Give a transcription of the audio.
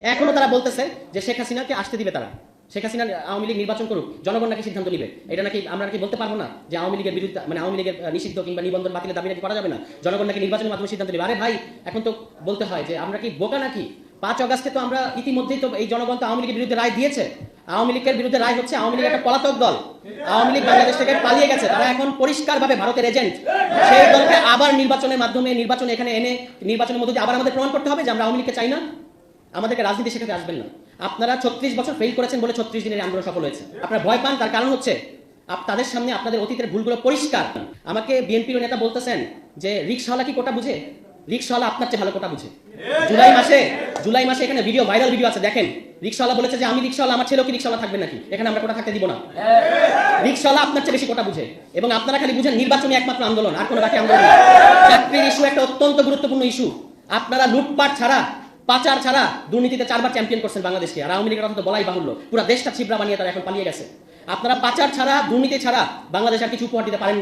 এখনো তারা বলতেছে যে শেখ হাসিনাকে আসতে দিবে তারা, শেখ হাসিনা আওয়ামী লীগ নির্বাচন করুক, জনগণ নাকি সিদ্ধান্ত নিবে। এটা নাকি আমরা নাকি বলতে পারবো না যে আওয়ামী লীগের বিরুদ্ধে, মানে আওয়ামী লীগের নিষিদ্ধ কিংবা নিবন্ধন বাতিলের দাবি নাকি করা যাবে না, জনগণ নাকি নির্বাচনের মাধ্যমে সিদ্ধান্ত নিবে। আরে ভাই, এখন তো বলতে হয় যে আমরা কি বোকা নাকি? 5 অগাস্টে তো আমরা ইতিমধ্যেই তো এই জনগণ তো আওয়ামী লীগের বিরুদ্ধে রায় দিয়েছে। আওয়ামী লীগের বিরুদ্ধে রায় হচ্ছে আওয়ামী লীগ একটা পলাতক দল, আওয়ামী লীগ বাংলাদেশ থেকে পালিয়ে গেছে, তারা এখন পরিষ্কারভাবে ভারতের এজেন্ট। সেই দলকে আবার নির্বাচনের মাধ্যমে নির্বাচন এখানে এনে নির্বাচনের মধ্যে দিয়ে আবার আমাদের প্রমাণ করতে হবে যে আমরা আওয়ামী লীগকে চাই না। আমাদেরকে রাজনীতি শেখাতে আসবেন না। আপনারা 36 বছর ফেল করেছেন বলে 36 দিনের আন্দোলন সফল হয়েছে। আপনারা ভয় পান, তার কারণ হচ্ছে তাদের সামনে আপনাদের অতীতের ভুলগুলো পরিষ্কার। আমাকে বিএনপির নেতা বলতেছেন যে রিকশাওয়ালা কি কোটা বুঝে? রিকশাওয়ালা আপনার চেয়ে ভালো কোটা বুঝে। জুলাই মাসে এখানে ভিডিও, ভাইরাল ভিডিও আছে, দেখেন। রিকশাওয়ালা বলেছে যে আমি রিকশাওয়ালা, আমার ছেলেও কি রিকশাওয়ালা থাকবে নাকি? এখানে আমরা কোটা থাকতে দিব না। রিকশাওয়ালা আপনার চেয়ে বেশি কোটা বুঝে, এবং আপনারা খালি বুঝেন নির্বাচনী একমাত্র আন্দোলন, আর কোনো বাকি আন্দোলন নেই। চাকরির ইস্যু একটা অত্যন্ত গুরুত্বপূর্ণ ইস্যু। আপনারা লুটপাট ছাড়া, পাচার ছাড়া দুর্নীতিতে 4 বার চ্যাম্পিয়ন করছেন বাংলাদেশকে। আর আওয়ামী লীগের কথা তো বলাই বাহুল্য, পুরো দেশটা ছিবড়া বানিয়ে তারা এখন পালিয়ে গেছে। আপনারা পাচার ছাড়া, দুর্নীতি ছাড়া বাংলাদেশ আর কিছু উপহার দিতে পারেন না।